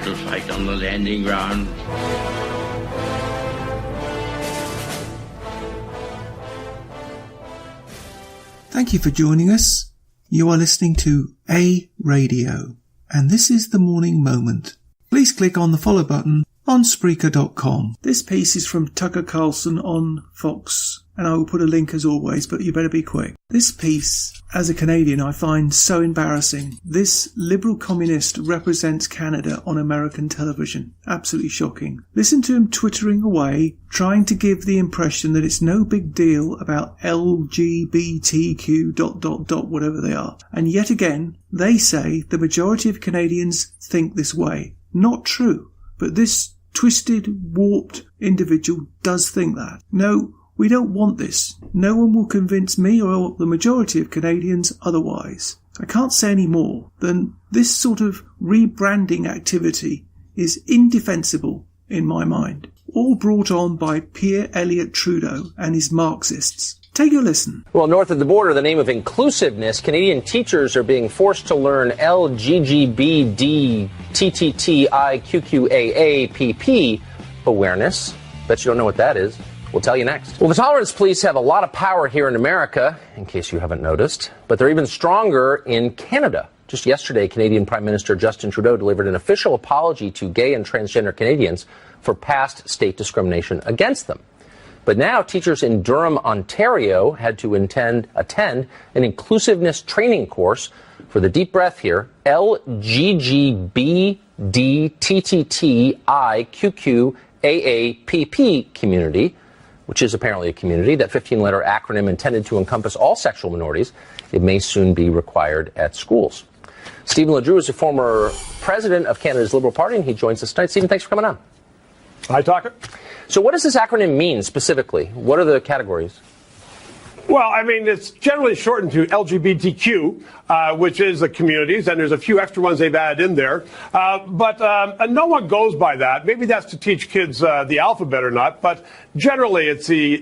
little fight on the landing ground. Thank you for joining us. You are listening to A Radio, and this is The Morning Moment. Please click on the follow button on Spreaker.com. This piece is from Tucker Carlson on Fox, and I will put a link as always, but you better be quick. This piece, as a Canadian, I find so embarrassing. This liberal communist represents Canada on American television. Absolutely shocking. Listen to him twittering away, trying to give the impression that it's no big deal about LGBTQ ... whatever they are. And yet again, they say the majority of Canadians think this way. Not true. But this twisted, warped individual does think that. No, we don't want this. No one will convince me or the majority of Canadians otherwise. I can't say any more than this sort of rebranding activity is indefensible in my mind. All brought on by Pierre Elliott Trudeau and his Marxists. Take a listen. Well, north of the border, in the name of inclusiveness, Canadian teachers are being forced to learn LGBTTTIQQAAPP awareness. Bet you don't know what that is. We'll tell you next. Well, the tolerance police have a lot of power here in America, in case you haven't noticed, but they're even stronger in Canada. Just yesterday, Canadian Prime Minister Justin Trudeau delivered an official apology to gay and transgender Canadians for past state discrimination against them. But now teachers in Durham, Ontario had to attend an inclusiveness training course for the deep breath here, LGGBDTTTIQQAAPP community, which is apparently a community, that 15-letter acronym intended to encompass all sexual minorities. It may soon be required at schools. Stephen LeDrew is a former president of Canada's Liberal Party, and he joins us tonight. Stephen, thanks for coming on. Hi, Tucker. So what does this acronym mean specifically? What are the categories? Well, I mean, it's generally shortened to LGBTQ, which is the communities, and there's a few extra ones they've added in there. But no one goes by that. Maybe that's to teach kids the alphabet or not, but generally it's the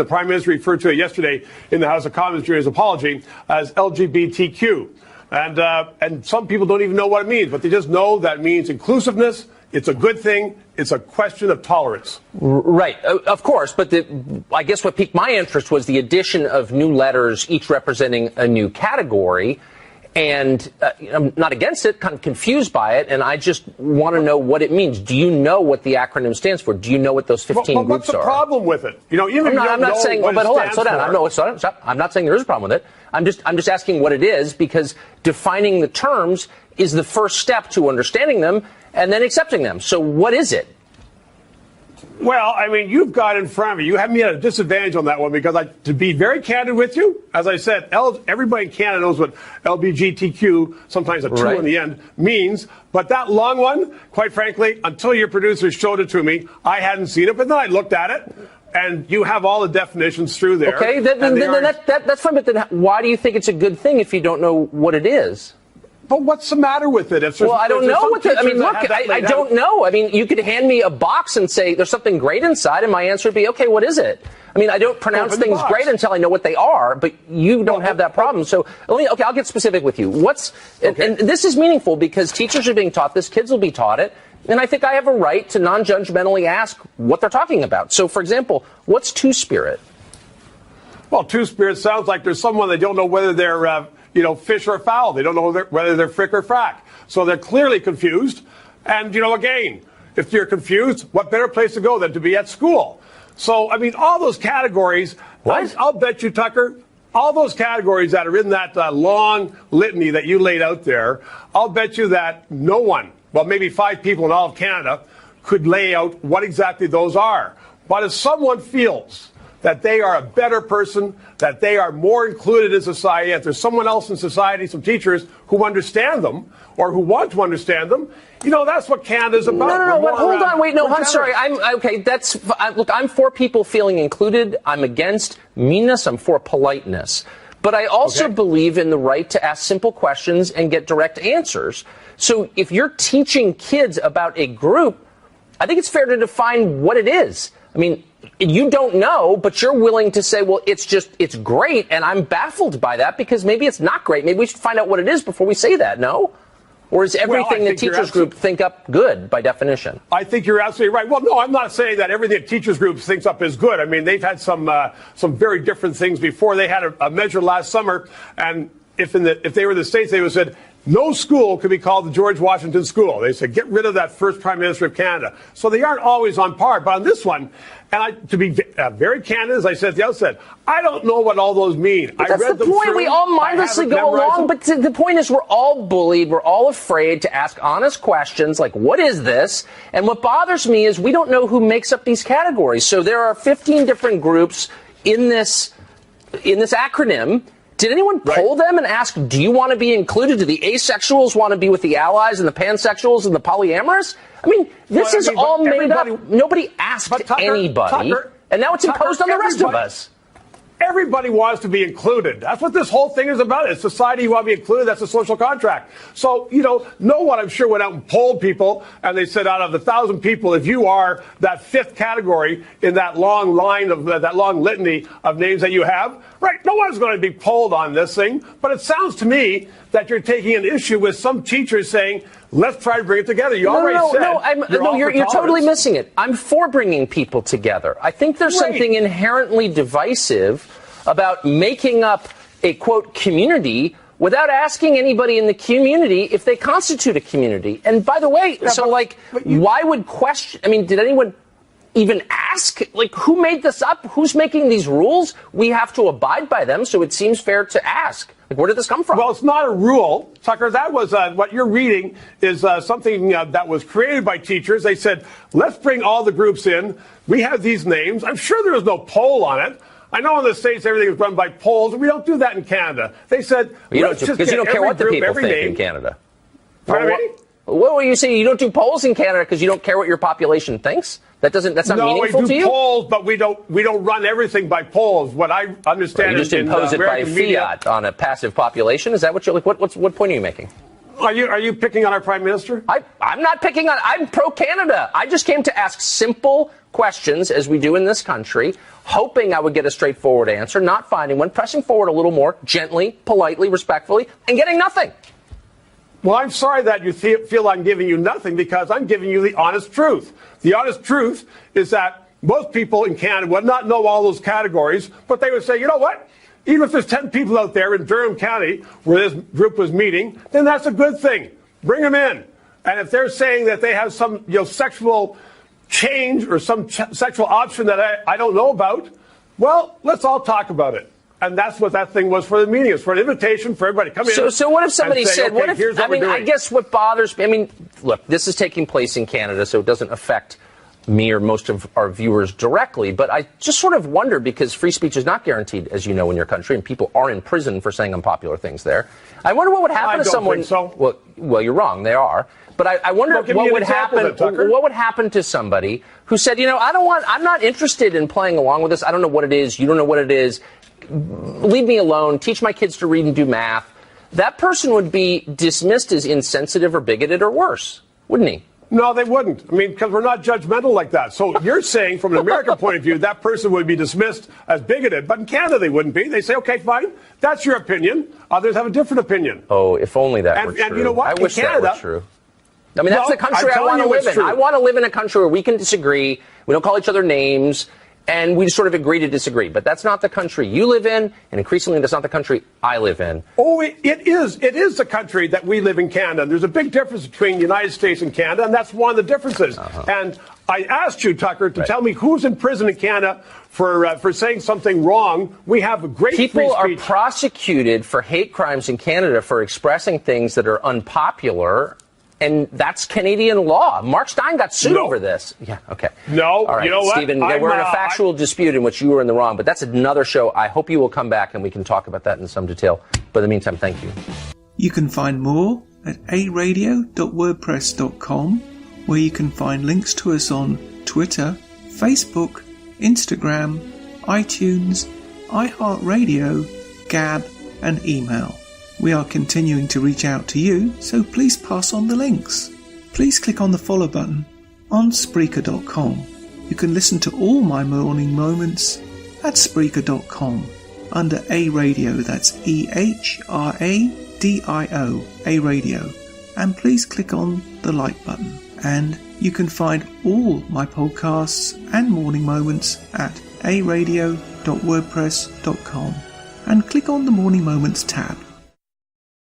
Prime Minister referred to it yesterday in the House of Commons during his apology as LGBTQ. And some people don't even know what it means, but they just know that means inclusiveness. It's a good thing. It's a question of tolerance. Right, of course. But I guess what piqued my interest was the addition of new letters, each representing a new category. And I'm not against it, kind of confused by it. And I just want to know what it means. Do you know what the acronym stands for? Do you know what those 15 groups are? What's the problem with it? You know, even I'm not saying, but hold on, slow down. I'm not saying there is a problem with it. I'm just asking what it is, because defining the terms is the first step to understanding them and then accepting them. So what is it? Well, I mean, you've got in front of me. You have me at a disadvantage on that one because, to be very candid with you, as I said, everybody in Canada knows what LGBTQ, sometimes a two in the end, means. But that long one, quite frankly, until your producers showed it to me, I hadn't seen it. But then I looked at it, and you have all the definitions through there. Okay, that's fine. But then why do you think it's a good thing if you don't know what it is? But what's the matter with it? Well, I don't know what I mean, look, I don't know. I mean, you could hand me a box and say there's something great inside, and my answer would be, okay, what is it? I mean, I don't pronounce things great until I know what they are, but you don't have that problem. So, I'll get specific with you. And this is meaningful because teachers are being taught this, kids will be taught it, and I think I have a right to non-judgmentally ask what they're talking about. So, for example, what's Two-Spirit? Well, Two-Spirit sounds like there's someone they don't know whether they're fish or fowl. They don't know whether they're frick or frack. So they're clearly confused. And, again, if you're confused, what better place to go than to be at school? So, I mean, all those categories, I'll bet you, Tucker, all those categories that are in that long litany that you laid out there, I'll bet you that no one, well, maybe 5 people in all of Canada, could lay out what exactly those are. But if someone feels that they are a better person, that they are more included in society, if there's someone else in society, some teachers who understand them or who want to understand them, that's what Canada's about. No, hold on, wait, no, I'm sorry. I'm for people feeling included. I'm against meanness. I'm for politeness. But I also believe in the right to ask simple questions and get direct answers. So if you're teaching kids about a group, I think it's fair to define what it is. I mean, you don't know, but you're willing to say, well, it's great, and I'm baffled by that because maybe it's not great. Maybe we should find out what it is before we say that, no? Or is everything the teachers group think up good by definition? I think you're absolutely right. Well, no, I'm not saying that everything the teachers group thinks up is good. I mean, they've had some very different things before. They had a measure last summer, and if they were in the States, they would have said, no school could be called the George Washington School. They said, get rid of that first Prime Minister of Canada. So they aren't always on par. But on this one, and to be very candid, as I said at the outset, I don't know what all those mean. But that's the point. We all mindlessly go along. But the point is we're all bullied. We're all afraid to ask honest questions like, what is this? And what bothers me is we don't know who makes up these categories. So there are 15 different groups in this acronym. Did anyone poll them and ask, do you want to be included? Do the asexuals want to be with the allies and the pansexuals and the polyamorous? I mean, this is all made up. Nobody asked anybody, and now it's imposed on the rest of us. Everybody wants to be included. That's what this whole thing is about. It's society, you want to be included. That's a social contract. So, no one, I'm sure, went out and polled people, and they said out of the 1,000 people, if you are that fifth category in that long line of that long litany of names that you have, right, no one's going to be polled on this thing. But it sounds to me that you're taking an issue with some teachers saying, let's try to bring it together. You already said you're totally missing it. I'm for bringing people together. I think there's something inherently divisive about making up a, quote, community without asking anybody in the community if they constitute a community. And by the way, why would did anyone even ask? Like, who made this up? Who's making these rules? We have to abide by them, so it seems fair to ask. Like, where did this come from? Well, it's not a rule, Tucker. That was what you're reading is something that was created by teachers. They said, let's bring all the groups in. We have these names. I'm sure there was no poll on it. I know in the States everything is run by polls. We don't do that in Canada. They said, because you don't care what the people think in Canada. Pardon me? What were you saying? You don't do polls in Canada because you don't care what your population thinks? That's not meaningful to you? No, we do polls, but we don't run everything by polls. What I understand is you just impose it by fiat on a passive population. Is that what you're like? What point are you making? Are you picking on our Prime Minister? I'm not picking on. I'm pro-Canada. I just came to ask simple questions, as we do in this country, hoping I would get a straightforward answer, not finding one, pressing forward a little more gently, politely, respectfully, and getting nothing. Well, I'm sorry that you feel I'm giving you nothing, because I'm giving you the honest truth. The honest truth is that most people in Canada would not know all those categories, but they would say, you know what? Even if there's 10 people out there in Durham County where this group was meeting, then that's a good thing. Bring them in. And if they're saying that they have some sexual change or some sexual option that I don't know about, well, let's all talk about it. And that's what that thing was for the meeting. It's for an invitation for everybody to come in. So what if somebody said, okay, what if, here's what we're doing. I guess what bothers me, look, this is taking place in Canada, so it doesn't affect me or most of our viewers directly, but I just sort of wonder, because free speech is not guaranteed, as you know, in your country, and people are in prison for saying unpopular things there. I wonder what would happen to someone. I don't think so. Well, you're wrong. They are. But I wonder what would happen. What would happen to somebody who said, I'm not interested in playing along with this. I don't know what it is. You don't know what it is. Leave me alone. Teach my kids to read and do math. That person would be dismissed as insensitive or bigoted or worse, wouldn't he? No, they wouldn't. Because we're not judgmental like that. So you're saying, from an American point of view, that person would be dismissed as bigoted. But in Canada, they wouldn't be. They say, okay, fine. That's your opinion. Others have a different opinion. Oh, if only that were true. And you know what? I wish that were true. That's the country I want to live in. I want to live in a country where we can disagree. We don't call each other names. And we sort of agree to disagree. But that's not the country you live in, and increasingly that's not the country I live in. Oh, it is. It is the country that we live in, Canada. There's a big difference between the United States and Canada, and that's one of the differences. And I asked you, Tucker, to tell me who's in prison in Canada for saying something wrong. We have a great free speech. People are prosecuted for hate crimes in Canada for expressing things that are unpopular. And that's Canadian law. Mark Steyn got sued over this. Yeah, okay. No, all right, you know what? Stephen, we're in a factual dispute in which you were in the wrong, but that's another show. I hope you will come back and we can talk about that in some detail. But in the meantime, thank you. You can find more at aradio.wordpress.com, where you can find links to us on Twitter, Facebook, Instagram, iTunes, iHeartRadio, Gab, and email. We are continuing to reach out to you, so please pass on the links. Please click on the follow button on Spreaker.com. You can listen to all my morning moments at Spreaker.com under A Radio, that's EHRADIO, A Radio. and please click on the like button. And you can find all my podcasts and morning moments at aradio.wordpress.com and click on the Morning Moments tab.